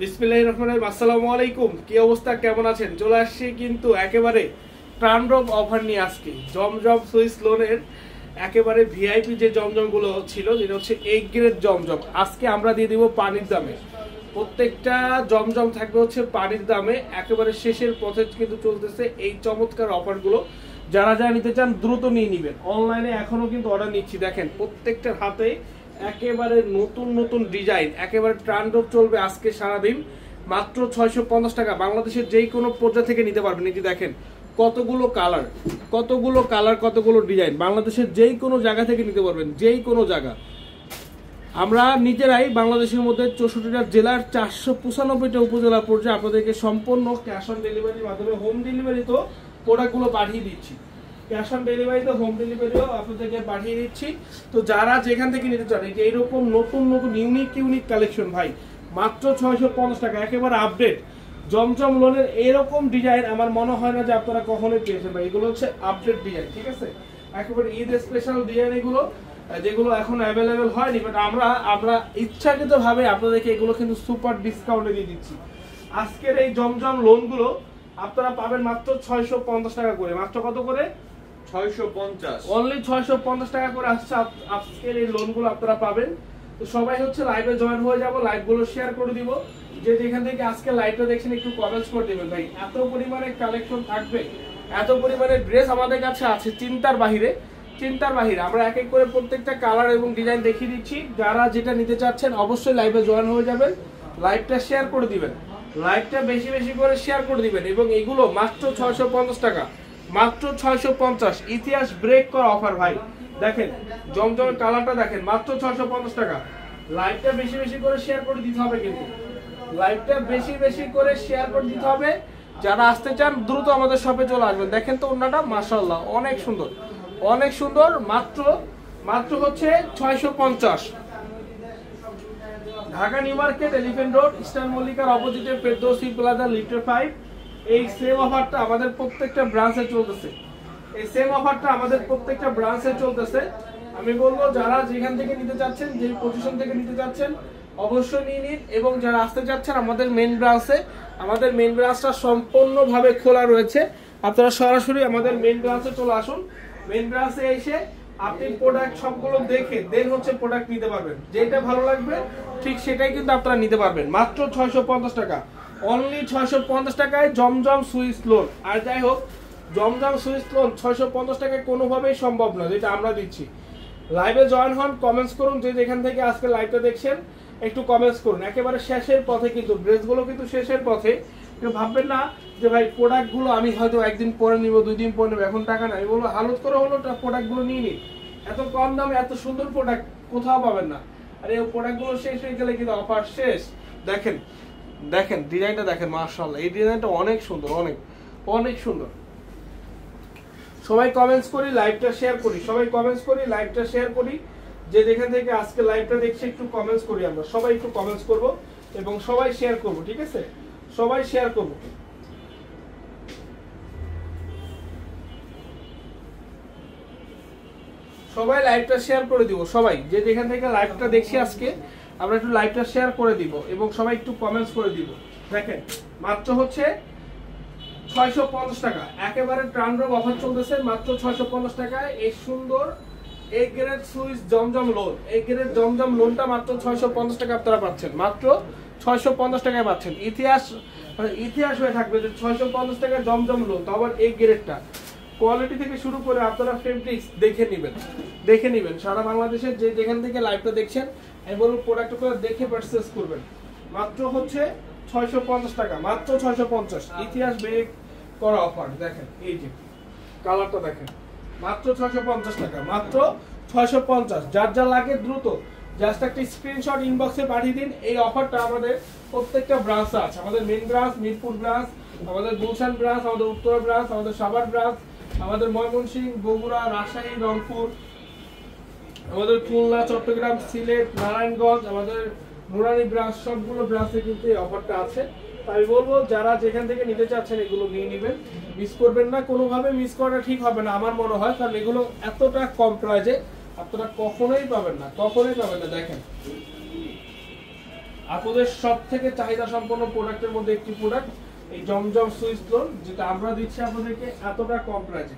বিসমিল্লাহির রহমানির রহিম। আসসালামু আলাইকুম, কি অবস্থা, কেমন আছেন? চলে আসছি কিন্তু একেবারে ট্রান্ডব অফার নিয়ে আজকে জমজম সুইস লোনের একেবারে ভিআইপি যে জমজম গুলো ছিল, যেটা হচ্ছে এ গ্রেড জমজম, আজকে আমরা দিয়ে দিব পানির দামে। প্রত্যেকটা জমজম থাকবে হচ্ছে পানির দামে, একেবারে শেষের পথে কিন্তু চলতেছে এই চমৎকার অফারগুলো। যারা যারা নিতে চান দ্রুত নিয়ে নিবেন। অনলাইনে এখনো কিন্তু অর্ডার নিচ্ছি, দেখেন প্রত্যেকটার হাতে একেবারে নতুন নতুন ডিজাইন, একেবারে ট্রান্ডব চলবে আজকে সারাদিন। মাত্র 650 টাকা, বাংলাদেশের যেই কোনো পর্যায় থেকে নিতে পারবেন। এই যে দেখেন কতগুলো কালার, কতগুলো ডিজাইন, বাংলাদেশের যেই কোনো জায়গা থেকে নিতে পারবেন, যেই কোনো জায়গা। আমরা নিজেরাই বাংলাদেশের মধ্যে 64টা জেলার 495টা উপজেলা পর্যায়ে আপনাদেরকে সম্পূর্ণ ক্যাশ অন ডেলিভারির মাধ্যমে হোম ডেলিভারি তো প্রোডাক্টগুলো পাঠিয়ে দিচ্ছি। ক্যাশ অন ডেলিভারিতে হোম ডেলিভারিও আপনাদেরকে পাঠিয়ে দিচ্ছি। তো যারা যেখান থেকে নিতে চান, এই যে এইরকম নতুন নতুন ইউনিক কালেকশন ভাই, মাত্র 650 টাকা, একেবারে আপডেট জমজম লোনের এরকম ডিজাইন আমার মনে হয় না যে আপনারা কখনোই পেয়েছেন ভাই। এগুলো হচ্ছে আপডেট ডিজাইন, ঠিক আছে, একেবারে ঈদ স্পেশাল ডিজাইন এগুলো, যেগুলো এখন অ্যাভেলেবেল হয়নি। বাট আমরা ইচ্ছাকৃতভাবে আপনাদেরকে এগুলো কিন্তু সুপার ডিসকাউন্টে দিয়ে দিচ্ছি। আজকের এই জমজম লোনগুলো আপনারা পাবেন মাত্র 650 টাকা করে। মাত্র কত করে? 650, অনলি 650 টাকা করে আসছে আজকের এই লোনগুলো আপনারা পাবেন। তো সবাই হচ্ছে লাইভে জয়েন হয়ে যাব, লাইভগুলো শেয়ার করে দিব। যে যেখান থেকে আজকে লাইভটা দেখছেন একটু কমেন্টস করে দিবেন ভাই। এত পরিমাণে কালেকশন থাকবে, এত পরিমাণে ড্রেস আমাদের কাছে আছে চিন্তার বাহিরে। আমরা এক এক করে প্রত্যেকটা কালার এবং ডিজাইন দেখিয়ে দিচ্ছি। যারা যেটা নিতে চাচ্ছেন অবশ্যই লাইভে জয়েন হয়ে যাবেন, লাইভটা শেয়ার করে দিবেন, লাইভটা বেশি বেশি করে শেয়ার করে দিবেন। এবং এগুলো মাত্র 650 টাকা, মাত্র 650। ইতিহাস ব্রেক করা অফার ভাই। দেখেন জমজমের কালারটা দেখেন, মাত্র 650 টাকা। লাইভটা বেশি বেশি করে শেয়ার করে দিতে হবে, কিন্তু লাইভটা বেশি বেশি করে শেয়ার করে দিতে হবে। যারা আসতে চান দ্রুত আমাদের শপে চলে আসবেন। দেখেন তো ওন্নাটা মাশাআল্লাহ অনেক সুন্দর, অনেক সুন্দর। মাত্র হচ্ছে 650। Dhaka New Market, Elephant Road, Eastern মল্লিকার অপোজিটে ফেরদৌসি প্লাজা, লিটার 5। এই সেম অফারটা আমাদের প্রত্যেকটা ব্রাঞ্চে চলতেছে। আমি বলবো যারা যেখান থেকে নিতে চাচ্ছেন, যে পজিশন থেকে নিতে চাচ্ছেন অবশ্যই নিয়ে নিন। এবং যারা আসতে চাচ্ছেন আমাদের মেইন ব্রাঞ্চটা সম্পূর্ণভাবে খোলা রয়েছে। আপনারা সরাসরি আমাদের মেইন ব্রাঞ্চে চলে আসুন। মেইন ব্রাঞ্চে এসে আপনি প্রোডাক্ট সবগুলো দেখে দেন হচ্ছে প্রোডাক্ট নিতে পারবেন। যেটা ভালো লাগবে ঠিক সেটাই কিন্তু আপনারা নিতে পারবেন। মাত্র 650 টাকা, অনলি 650 টাকায় জমজম সুইস লোন। আর যাই হোক, জমজম সুইস লোন 650 টাকায় কোনোভাবেই সম্ভব না, যেটা আমরা দিচ্ছি। লাইভে জয়েন হন, কমেন্টস করুন। যে যেখান থেকে আজকে লাইভটা দেখছেন একটু কমেন্টস করুন। একেবারে শেষের পথে কিন্তু, ড্রেসগুলো কিন্তু শেষের পথে। কেউ ভাববেন না যে ভাই প্রোডাক্টগুলো আমি হয়তো একদিন পরে নিব, 2 দিন পরে নেবো, এখন টাকা নাই। বলবো হালত করে হলো প্রোডাক্টগুলো নিয়ে নিন। এত কম দামে এত সুন্দর প্রোডাক্ট কোথাও পাবেন না। আর এই প্রোডাক্টগুলো শেষ হয়ে গেলে কিন্তু অফার শেষ। দেখেন ডিজাইনটা দেখেন, মাশাআল্লাহ এই ডিজাইনটা অনেক সুন্দর, অনেক সুন্দর। সবাই কমেন্টস করি, লাইভটা শেয়ার করি। যে যেখান থেকে আজকে লাইভটা দেখছি একটু কমেন্টস করি। আমরা সবাই একটু কমেন্টস করব এবং সবাই শেয়ার করব, ঠিক আছে? সবাই শেয়ার করব। সবাই লাইভটা শেয়ার করে দিব। সবাই যে যেখান থেকে লাইভটা দেখছি আজকে আমরা একটু লাইভটা শেয়ার করে দিব এবং সবাই একটু কমেন্টস করে দিব। দেখেন মাত্র হচ্ছে 650 টাকা, একেবারে ট্রান্ডব অফার চলতেছে। মাত্র 650 টাকায় এই সুন্দর A grade Swiss Zamzam loan, এই গ্রেড জমজম লোনটা মাত্র 650 টাকা আপনারা পাচ্ছেন। মাত্র 650 টাকায় পাচ্ছেন। ইতিহাস হয়ে থাকবে যে 650 টাকায় জমজম লোন, তো আবার এই গ্রেডটা। কোয়ালিটি থেকে শুরু করে আপনারা ফেব্রিক্স দেখে নেবেন। সারা বাংলাদেশের যে যেখান থেকে লাইভটা দেখছেন আমি বলবো প্রোডাক্টগুলো দেখে পারচেজ করবেন। মাত্র হচ্ছে 650 টাকা, মাত্র 650। ইতিহাস ব্রেক করা অফার। দেখেন এই যে কালারটা দেখেন, মাত্র 650 টাকা, মাত্র 650। যার যা লাগে দ্রুত, জাস্ট একটা স্ক্রিনশট ইনবক্সে পাঠিয়ে দিন। এই অফারটা আমাদের প্রত্যেকটা ব্রাঞ্চে আছে। আমাদের মেইন ব্রাঞ্চ মিরপুর ব্রাঞ্চ, আমাদের গুলশান ব্রাঞ্চ, আমাদের উত্তরা ব্রাঞ্চ, আমাদের সাভার ব্রাঞ্চ, আমাদের ময়মনসিংহ, বগুড়া, রাজশাহী, রংপুর, আমাদের খুলনা, চট্টগ্রাম, সিলেট, নারায়ণগঞ্জ, আমাদের নুরানি ব্রাঞ্চ, সবগুলো ব্রাঞ্চে কিন্তু এই অফারটা আছে। আমি বলবো যারা যেখান থেকে নিতে চাচ্ছেন এগুলো নিয়ে নেবেন, মিস করবেন না। কোনোভাবে মিস করাটা ঠিক হবে না আমার মনে হয়, কারণ এগুলো এতটা কম প্রাইজে আপনারা কখনোই পাবেন না, কখনোই পাবেন না। দেখেন আপনাদের সব থেকে চাহিদা সম্পন্ন প্রোডাক্টের মধ্যে একটি প্রোডাক্ট এই জমজম সুইচ লোন, যেটা আমরা দিচ্ছি আপনাদেরকে এতটা কম প্রাইজে।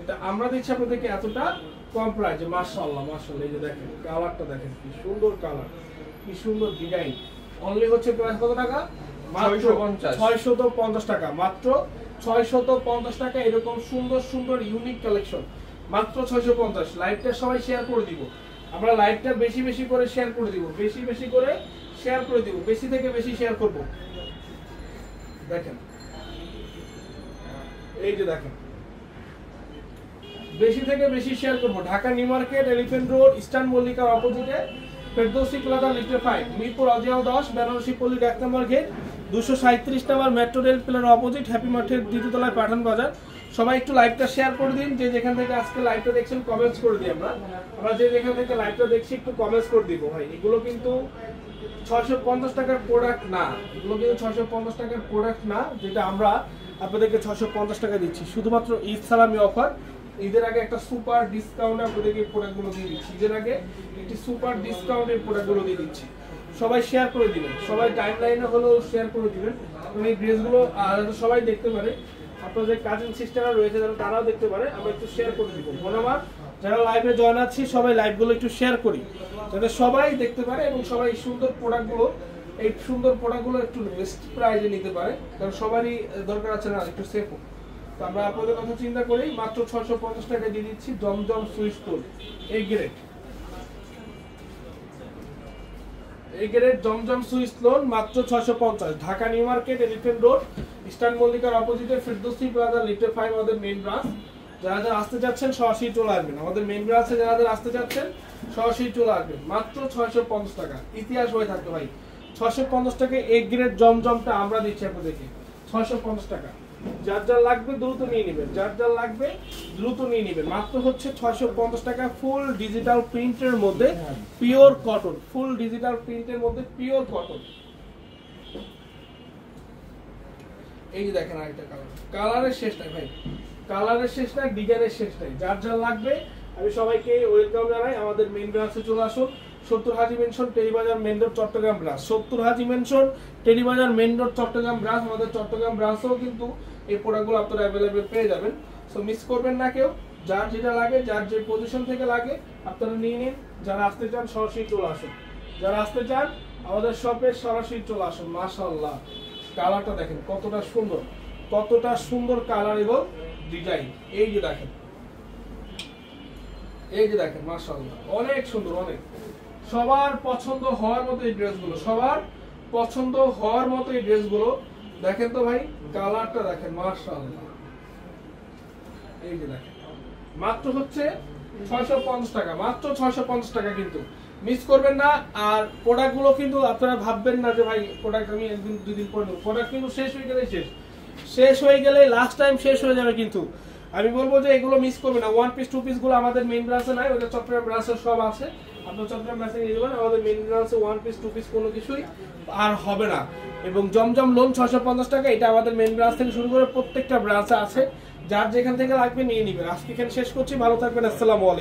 এটা আমরা দিচ্ছি আপনাদেরকে এতটা কম প্রাইজে। মাশাআল্লাহ মাশাআল্লাহ, এই যে দেখেন কালারটা দেখেন, কি সুন্দর কালার, কি সুন্দর ডিজাইন। অনলি হচ্ছে প্রাইস কত টাকা? মাত্র 650 টাকা, মাত্র 650 টাকা। এরকম সুন্দর সুন্দর ইউনিক কালেকশন মাত্র 650। লাইভটা সবাই শেয়ার করে দিব, আমরা লাইভটা বেশি বেশি করে শেয়ার করে দিব, বেশি বেশি করে শেয়ার করে দিব, বেশি থেকে বেশি শেয়ার করব। দেখেন এই যে দেখেন, বেশি থেকে বেশি শেয়ার করব। Dhaka New Market, Elephant Road, Eastern মল্লিকার অপোজিটে ফেরদৌসি প্লাজা লিফটে 5, মিরপুর অজিয়াও 10, বেনারসি পল্লী 1 নম্বর গেট, 237 নম্বর মেট্রো রেল প্লাজার অপোজিট, হ্যাপি মার্টের দ্বিতীয় তলায় পাঠান বাজার। সবাই একটু লাইভটা শেয়ার করে দিন, যে যেখান থেকে আজকে লাইভটা দেখছেন কমেন্টস করে দিই। আমরা যে যেখান থেকে লাইভটা দেখছি একটু কমেন্টস করে দিব ভাই। এগুলো কিন্তু 650 টাকার প্রোডাক্ট না, এগুলো কিন্তু 650 টাকার প্রোডাক্ট না, যেটা আমরা আপনাদেরকে 650 টাকা দিচ্ছি শুধুমাত্র ঈদ সালামি অফার। ঈদের আগে একটা সুপার ডিসকাউন্টে আপনাদেরকে প্রোডাক্টগুলো দিয়ে দিচ্ছি, ঈদের আগে একটি সুপার ডিসকাউন্টের প্রোডাক্টগুলো দিয়ে দিচ্ছি। সবাই শেয়ার করে দিবেন, সবাই টাইম লাইনে হলেও শেয়ার করে দিবেন, এবং এই ড্রেসগুলো সবাই দেখতে পারে। আপনাদের কাজিন সিস্টাররা রয়েছে যারা, তারাও দেখতে পারে। আমরা একটু শেয়ার করে দিব। ধন্যবাদ যারা লাইভে জয়েন আছি, সবাই লাইভগুলো একটু শেয়ার করি যাতে সবাই দেখতে পারে এবং সবাই এই সুন্দর প্রোডাক্টগুলো একটু বেস্ট প্রাইজে নিতে পারে, কারণ সবারই দরকার আছে না একটু সেফ হোক। তো আমরা আপনাদের কথা চিন্তা করেই মাত্র 650 টাকা দিয়ে দিচ্ছি জমজম সুইচ লোন এই গ্রেড জমজম সুইচ লোন মাত্র 650। Dhaka New Market, Elephant Road, Eastern মল্লিকার অপোজিটে ফেরদৌসি প্লাজা লিফটে 5 আমাদের মেইন ব্রাঞ্চ। যারা যারা আসতে যাচ্ছেন সরাসরি চলে আসবেন আমাদের মেইন ব্রাঞ্চে, যারা যারা আসতে যাচ্ছেন সরাসরি চলে আসবেন। মাত্র 650 টাকা, ইতিহাস হয়ে থাকবে ভাই। 650 টাকা এই গ্রেড জমজমটা আমরা দিচ্ছি আপনাদেরকে 650 টাকা। যার যার লাগবে দ্রুত নিয়ে নেবেন, যার যার লাগবে দ্রুত নিয়ে নেবেন। মাত্র হচ্ছে 650 টাকা, ফুল ডিজিটাল প্রিন্টের মধ্যে পিওর কটন, ফুল ডিজিটাল প্রিন্টের মধ্যে পিওর কটন। এই যে দেখেন আরেকটা কালার, কালারের শেষ নাই ভাই, কালারের শেষ নাই, ডিজাইনের শেষ নাই। যার যার লাগবে আমি সবাইকে ওয়েলকাম জানাই। আমাদের মেইন ব্রাঞ্চে চলে আসুন, 70 Haji mansion, Terribazar main road, Chattogram branch. 70 Haji mansion, Terribazar main road, Chattogram branch. আমাদের চট্টগ্রাম ব্রাঞ্চেও কিন্তু এই প্রোডাক্টগুলো আপনারা অ্যাভেলেবেল পেয়ে যাবেন। সো মিস করবেন না কেউ, যার যেটা লাগে, যার যে পজিশন থেকে লাগে আপনারা নিয়ে নিন। যারা আসতে চান সরাসরি চলে আসুন, যারা আসতে চান আমাদের শপে সরাসরি চলে আসুন। মাশাআল্লাহ কালারটা দেখেন কতটা সুন্দর, কতটা সুন্দর কালার এবং ডিজাইন। এই যে দেখেন, এই যে দেখেন মাশাআল্লাহ অনেক সুন্দর, অনেক সবার পছন্দ হওয়ার মতো এই ড্রেসগুলো, সবার পছন্দ হওয়ার মতো এই ড্রেসগুলো। দেখেন তো ভাই কালারটা দেখেন মাশাআল্লাহ। এই যে দেখেন মাত্র হচ্ছে 650 টাকা, মাত্র 650 টাকা, কিন্তু মিস করবেন না। আর প্রোডাক্টগুলো কিন্তু আপনারা ভাববেন না যে ভাই প্রোডাক্ট আমি একদিন দুদিন পরে নেব, প্রোডাক্ট কিন্তু শেষ হয়ে গেলেই শেষ হয়ে গেলে লাস্ট টাইম শেষ হয়ে যাবে। কিন্তু আমি বলবো যে এগুলো মিস করবে না। 1 পিস 2 পিস গুলো আমাদের মেইন ব্রাঞ্চে নাই, ওটা চট্টগ্রাম ব্রাঞ্চে সব আছে। আপনার চট্টগ্রাম ব্রাঞ্চে নিয়ে যাবেন, আমাদের মেইন ব্রাঞ্চে 1 পিস 2 পিস কোনো কিছুই আর হবে না। এবং জমজম লোন 650 টাকা, এটা আমাদের মেইন ব্রাঞ্চ থেকে শুরু করে প্রত্যেকটা ব্রাঞ্চে আছে। যার যেখান থেকে লাগবে নিয়ে নিবেন। আজকে এখানে শেষ করছি, ভালো থাকবেন, আসসালামু আলাইকুম।